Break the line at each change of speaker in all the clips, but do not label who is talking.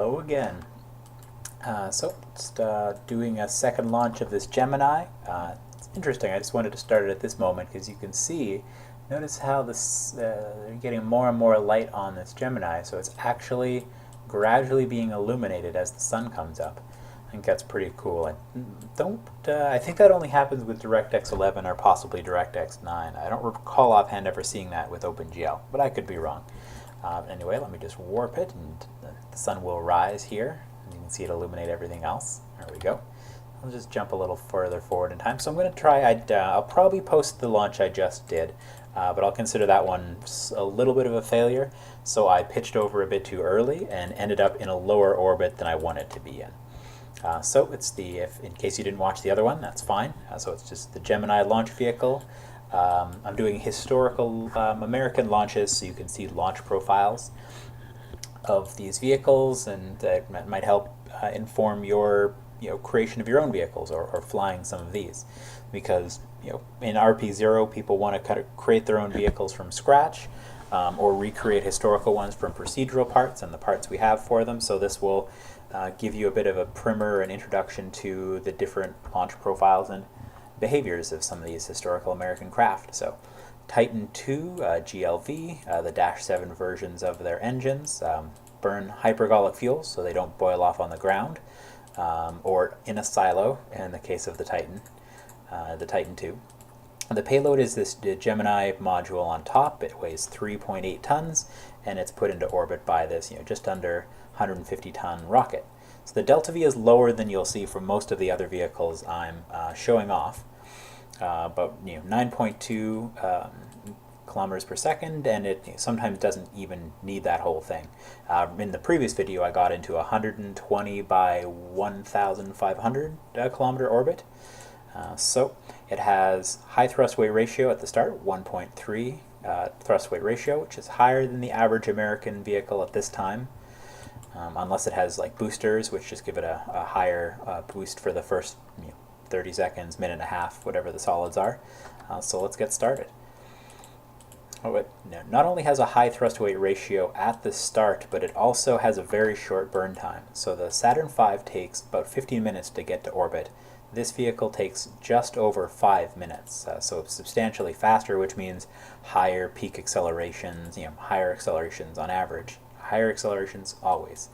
Hello again. Just doing a second launch of this Gemini. It's interesting. I just wanted to start it at this moment because you can see, notice how this you're getting more and more light on this Gemini. So it's actually gradually being illuminated as the sun comes up. I think that's pretty cool. I think that only happens with DirectX 11 or possibly DirectX 9. I don't recall offhand ever seeing that with OpenGL, but I could be wrong. Anyway, let me just warp it, and the sun will rise here. And you can see it illuminate everything else. There we go. I'll just jump a little further forward in time. So I'm going to try, I'll probably post the launch I just did, but I'll consider that one a little bit of a failure. So I pitched over a bit too early and ended up in a lower orbit than I wanted to be in. So it's in case you didn't watch the other one, that's fine. So it's just the Gemini launch vehicle. I'm doing historical American launches, so you can see launch profiles of these vehicles, and that might help inform your creation of your own vehicles or flying some of these. Because in RP0, people want to kind of create their own vehicles from scratch, or recreate historical ones from procedural parts and the parts we have for them. So this will give you a bit of a primer and introduction to the different launch profiles and behaviors of some of these historical American craft. So Titan II, GLV, the Dash 7 versions of their engines burn hypergolic fuels so they don't boil off on the ground or in a silo in the case of the Titan II. The payload is this Gemini module on top. It weighs 3.8 tons, and it's put into orbit by this just under 150-ton rocket. So the delta V is lower than you'll see from most of the other vehicles I'm showing off, but 9.2 kilometers per second, and it sometimes doesn't even need that whole thing. In the previous video, I got into 120 by 1,500 kilometer orbit. So it has high thrust weight ratio at the start, 1.3 thrust weight ratio, which is higher than the average American vehicle at this time, unless it has like boosters, which just give it a higher boost for the first 30 seconds, minute and a half, whatever the solids are. So let's get started. It not only has a high thrust weight ratio at the start, but it also has a very short burn time. So the Saturn V takes about 15 minutes to get to orbit. This vehicle takes just over 5 minutes, so it's substantially faster, which means higher peak accelerations, higher accelerations on average, higher accelerations always,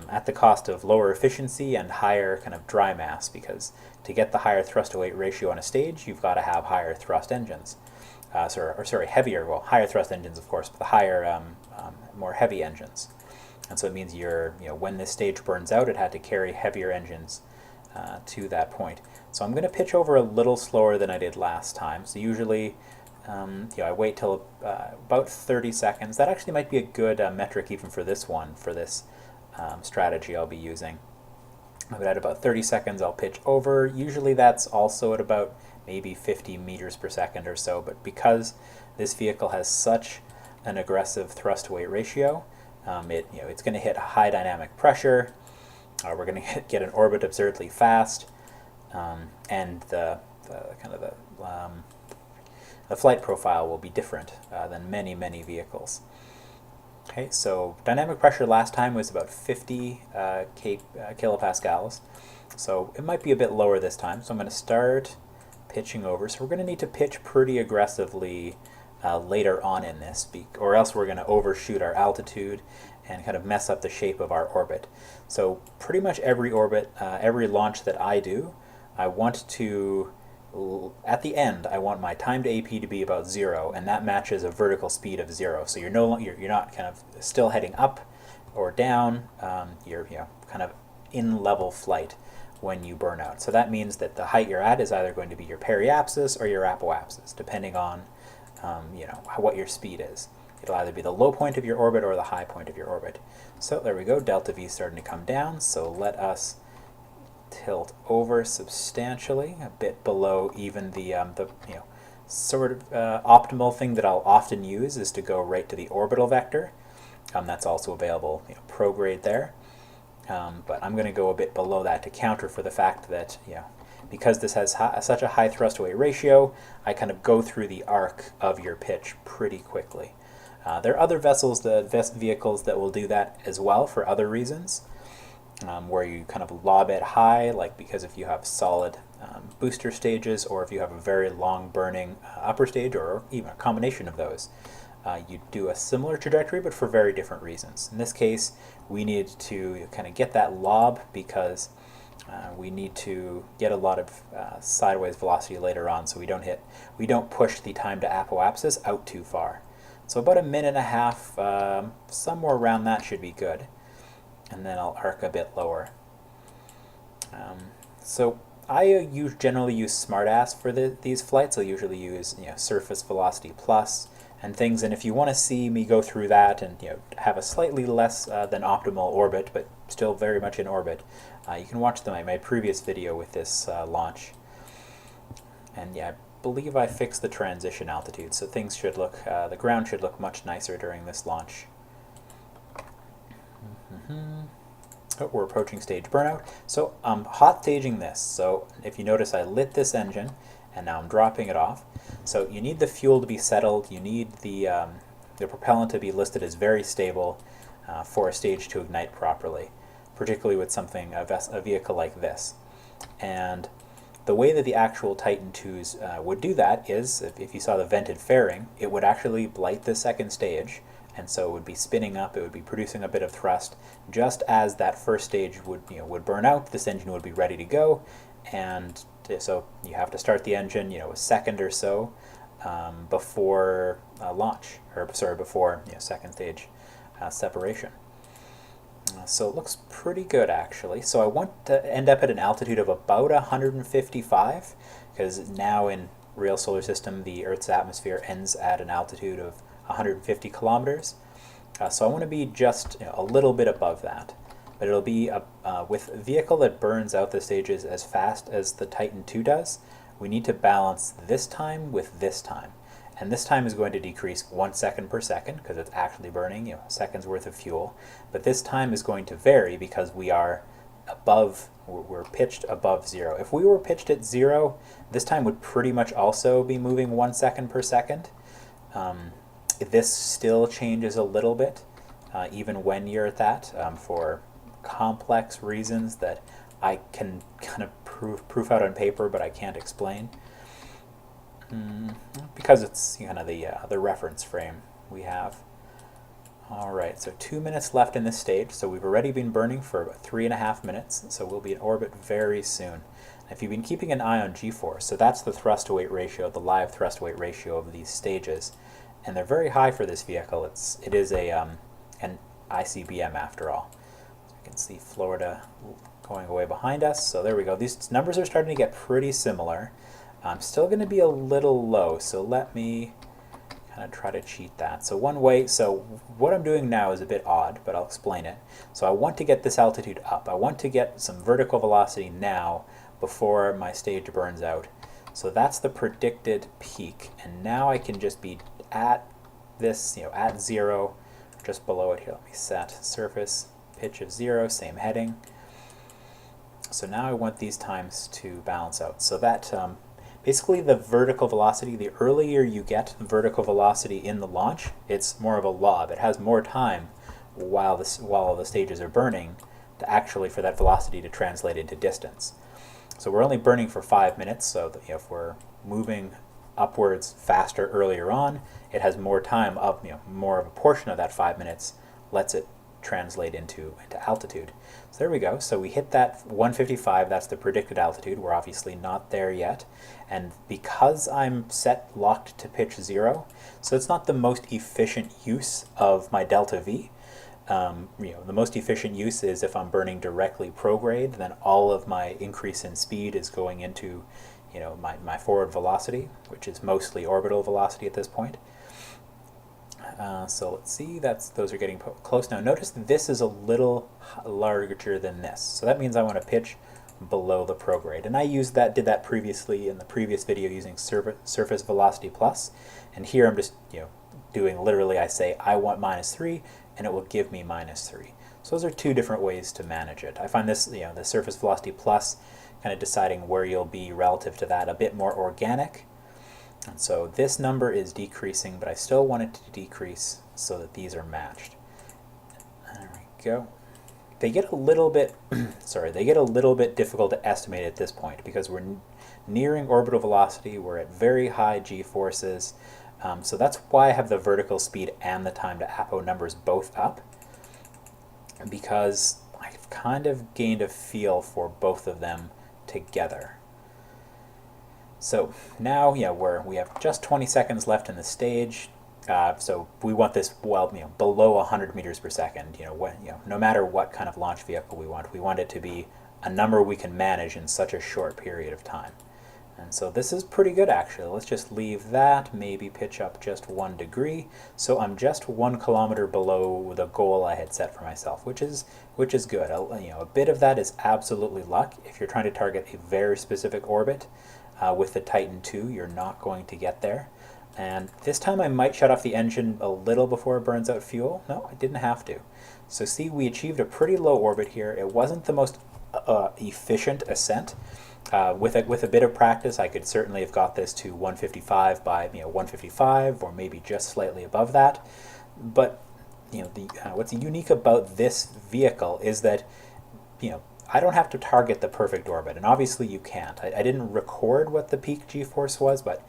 at the cost of lower efficiency and higher kind of dry mass, because to get the higher thrust to weight ratio on a stage, you've got to have higher thrust engines. Higher thrust engines, of course, but the higher, more heavy engines. And so it means when this stage burns out, it had to carry heavier engines to that point. So I'm going to pitch over a little slower than I did last time. So usually, I wait till about 30 seconds. That actually might be a good metric even for this one, for this strategy I'll be using. But at about 30 seconds, I'll pitch over. Usually that's also at about maybe 50 meters per second or so. But because this vehicle has such an aggressive thrust-weight ratio, it's going to hit high dynamic pressure. We're going to get an orbit absurdly fast, and the flight profile will be different than many vehicles. Okay, so dynamic pressure last time was about 50 kilopascals, so it might be a bit lower this time. So I'm going to start pitching over. So we're going to need to pitch pretty aggressively later on in this, or else we're going to overshoot our altitude and kind of mess up the shape of our orbit. So pretty much every orbit, every launch that I do, I want to, at the end, I want my time to AP to be about 0, and that matches a vertical speed of 0. So you're not kind of still heading up or down. You're kind of in level flight when you burn out. So that means that the height you're at is either going to be your periapsis or your apoapsis, depending on what your speed is. It'll either be the low point of your orbit or the high point of your orbit. So there we go, delta V is starting to come down, so let us tilt over substantially, a bit below even the sort of optimal thing that I'll often use is to go right to the orbital vector. That's also available, prograde there. But I'm going to go a bit below that to counter for the fact that, because this has such a high thrust-weight ratio, I kind of go through the arc of your pitch pretty quickly. There are other vehicles that will do that as well for other reasons, where you kind of lob it high, like because if you have solid booster stages, or if you have a very long burning upper stage, or even a combination of those. You do a similar trajectory, but for very different reasons. In this case, we need to kind of get that lob because we need to get a lot of sideways velocity later on, so we don't push the time to apoapsis out too far. So about 1.5 minutes, somewhere around that should be good. And then I'll arc a bit lower. So I generally use smartass for these flights. I'll usually use surface velocity plus and things. And if you want to see me go through that and have a slightly less than optimal orbit, but still very much in orbit, you can watch my previous video with this launch. And yeah, I believe I fixed the transition altitude, so things should look, the ground should look much nicer during this launch. Oh, we're approaching stage burnout. So I'm hot staging this. So if you notice, I lit this engine and now I'm dropping it off. So you need the fuel to be settled. You need the propellant to be listed as very stable for a stage to ignite properly, particularly with something, a vehicle like this. And the way that the actual Titan IIs would do that is, if you saw the vented fairing, it would actually blight the second stage, and so it would be spinning up, it would be producing a bit of thrust. Just as that first stage would burn out, this engine would be ready to go, and so you have to start the engine a second or so before launch, or sorry, before second stage separation. So it looks pretty good actually. So I want to end up at an altitude of about 155, because now in real solar system the Earth's atmosphere ends at an altitude of 150 kilometers. So I want to be just a little bit above that. But it'll be with a vehicle that burns out the stages as fast as the Titan II does, we need to balance this time with this time. And this time is going to decrease 1 second per second because it's actually burning seconds worth of fuel. But this time is going to vary because we are we're pitched above 0. If we were pitched at 0, this time would pretty much also be moving 1 second per second. This still changes a little bit, even when you're at that, for complex reasons that I can kind of proof out on paper, but I can't explain. Because it's kind of the reference frame we have. Alright, so 2 minutes left in this stage, so we've already been burning for about 3.5 minutes, so we'll be in orbit very soon. If you've been keeping an eye on G-force, so that's the thrust-to-weight ratio, the live thrust-to-weight ratio of these stages, and they're very high for this vehicle. It is an ICBM after all. So you can see Florida going away behind us, so there we go. These numbers are starting to get pretty similar. I'm still going to be a little low, so let me kind of try to cheat that. So what I'm doing now is a bit odd, but I'll explain it. So I want to get this altitude up. I want to get some vertical velocity now before my stage burns out. So that's the predicted peak, and now I can just be at this, at 0, just below it here. Let me set surface pitch of 0, same heading. So now I want these times to balance out. So that basically the vertical velocity, the earlier you get vertical velocity in the launch, it's more of a lob. It has more time while the stages are burning for that velocity to translate into distance. So we're only burning for 5 minutes, so that, if we're moving upwards faster earlier on, it has more time up, more of a portion of that 5 minutes lets it translate into altitude. So there we go. So we hit that 155, that's the predicted altitude. We're obviously not there yet. And because I'm locked to pitch 0, so it's not the most efficient use of my delta V. The most efficient use is if I'm burning directly prograde, then all of my increase in speed is going into my forward velocity, which is mostly orbital velocity at this point. So let's see, those are getting close. Now notice this is a little larger than this. So that means I want to pitch below the prograde. And I did that previously in the previous video using surface velocity plus. And here I'm just doing literally, I say I want -3 and it will give me -3. So those are two different ways to manage it. I find this, the surface velocity plus, kind of deciding where you'll be relative to that, a bit more organic. And so this number is decreasing, but I still want it to decrease so that these are matched. There we go. They get a little bit, sorry, they get a little bit difficult to estimate at this point because we're nearing orbital velocity, we're at very high g-forces, so that's why I have the vertical speed and the time to apo numbers both up, because I've kind of gained a feel for both of them together. So now, yeah, we have just 20 seconds left in the stage. So we want this below 100 meters per second. No matter what kind of launch vehicle we want it to be a number we can manage in such a short period of time. And so this is pretty good, actually. Let's just leave that, maybe pitch up just 1 degree. So I'm just 1 kilometer below the goal I had set for myself, which is good. A bit of that is absolutely luck. If you're trying to target a very specific orbit with the Titan II, you're not going to get there. And this time I might shut off the engine a little before it burns out fuel. No, I didn't have to. So see, we achieved a pretty low orbit here. It wasn't the most efficient ascent. With a bit of practice, I could certainly have got this to 155 by 155, or maybe just slightly above that. But what's unique about this vehicle is that I don't have to target the perfect orbit, and obviously you can't. I didn't record what the peak g-force was, but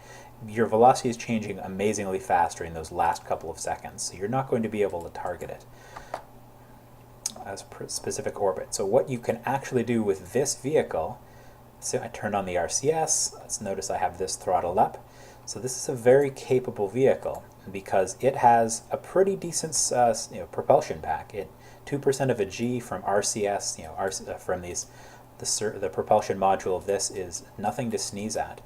your velocity is changing amazingly fast during those last couple of seconds, so you're not going to be able to target it as a specific orbit. So what you can actually do with this vehicle, so I turned on the RCS, let's notice I have this throttled up. So this is a very capable vehicle because it has a pretty decent propulsion pack. 2% of a G from RCS, from the propulsion module of this is nothing to sneeze at.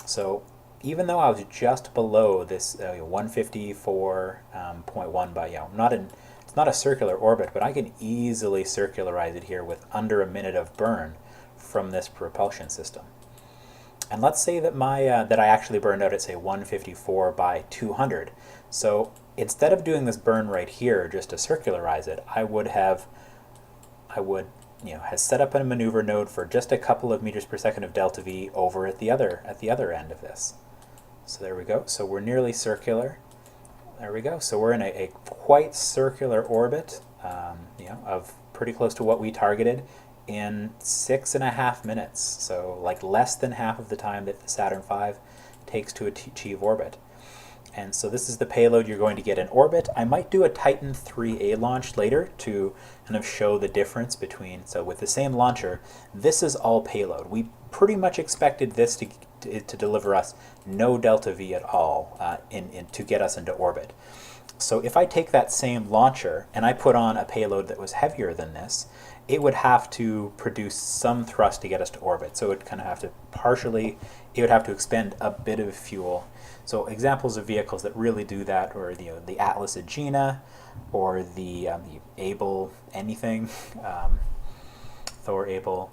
So even though I was just below this 154.1 by, it's not a circular orbit, but I can easily circularize it here with under a minute of burn from this propulsion system. And let's say that that I actually burned out at, say, 154 by 200. So instead of doing this burn right here just to circularize it, I would have set up a maneuver node for just a couple of meters per second of delta V over at the other end of this. So there we go. So we're nearly circular. There we go. So we're in a quite circular orbit, of pretty close to what we targeted in 6.5 minutes. So like less than half of the time that the Saturn V takes to achieve orbit. And so this is the payload you're going to get in orbit. I might do a Titan 3A launch later to kind of show the difference between, so with the same launcher, this is all payload. We pretty much expected this to deliver us no delta V at all to get us into orbit. So if I take that same launcher and I put on a payload that was heavier than this, it would have to produce some thrust to get us to orbit. So it would kind of have to it would have to expend a bit of fuel. So examples of vehicles that really do that are the Atlas Agena, or the Able anything, Thor Able,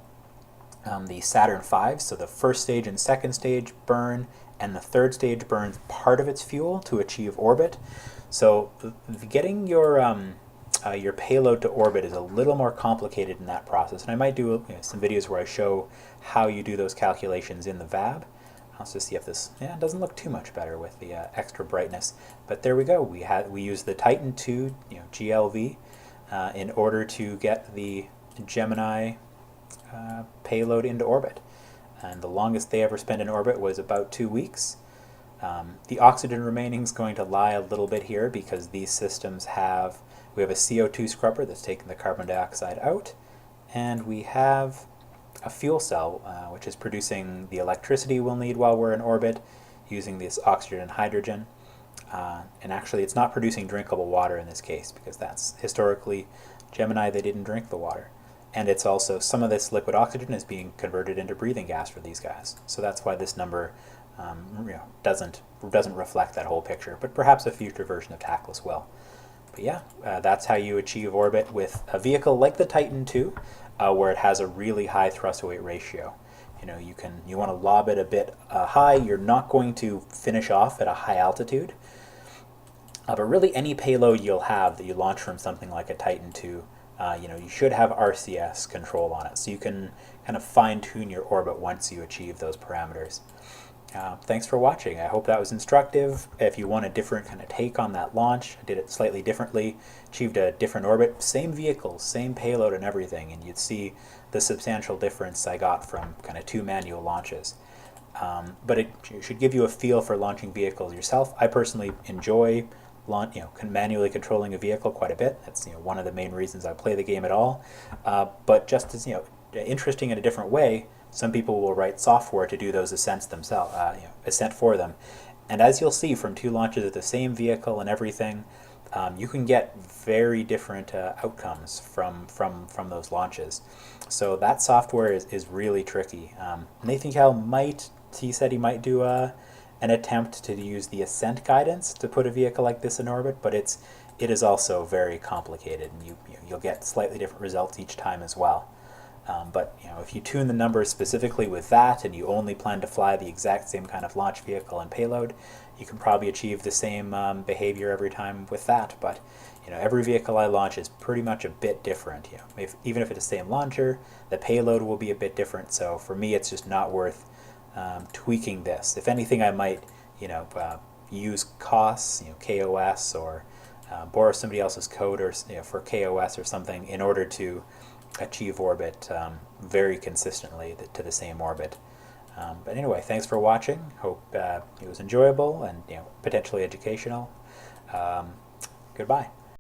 the Saturn V. So the first stage and second stage burn, and the third stage burns part of its fuel to achieve orbit. So getting your payload to orbit is a little more complicated in that process. And I might do some videos where I show how you do those calculations in the VAB. Let's just see if this, it doesn't look too much better with the extra brightness. But there we go. We used the Titan II, GLV, in order to get the Gemini payload into orbit. And the longest they ever spent in orbit was about 2 weeks. The oxygen remaining is going to lie a little bit here because these systems we have a CO2 scrubber that's taking the carbon dioxide out, and we have a fuel cell which is producing the electricity we'll need while we're in orbit using this oxygen and hydrogen. And actually it's not producing drinkable water in this case because that's historically Gemini, they didn't drink the water. And it's also, some of this liquid oxygen is being converted into breathing gas for these guys. So that's why this number doesn't reflect that whole picture, but perhaps a future version of Tackless will. But yeah, that's how you achieve orbit with a vehicle like the Titan II, where it has a really high thrust-to-weight ratio. You want to lob it a bit high. You're not going to finish off at a high altitude. But really any payload you'll have that you launch from something like a Titan II, you should have RCS control on it. So you can kind of fine-tune your orbit once you achieve those parameters. Thanks for watching. I hope that was instructive. If you want a different kind of take on that launch, I did it slightly differently, achieved a different orbit, same vehicle, same payload and everything, and you'd see the substantial difference I got from kind of 2 manual launches. But it should give you a feel for launching vehicles yourself. I personally enjoy manually controlling a vehicle quite a bit. That's one of the main reasons I play the game at all. But just as interesting in a different way, some people will write software to do those ascents themselves, ascent for them. And as you'll see from 2 launches of the same vehicle and everything, you can get very different outcomes from those launches. So that software is really tricky. Nathan Cal he said he might do an attempt to use the Ascent guidance to put a vehicle like this in orbit, but it is also very complicated, and you'll get slightly different results each time as well. But if you tune the numbers specifically with that, and you only plan to fly the exact same kind of launch vehicle and payload, you can probably achieve the same behavior every time with that. But every vehicle I launch is pretty much a bit different. Even if it's the same launcher, the payload will be a bit different. So for me, it's just not worth tweaking this. If anything, I might use COS, KOS, or borrow somebody else's code or for KOS or something in order to achieve orbit very consistently to the same orbit. But anyway, thanks for watching. Hope it was enjoyable and potentially educational. Goodbye.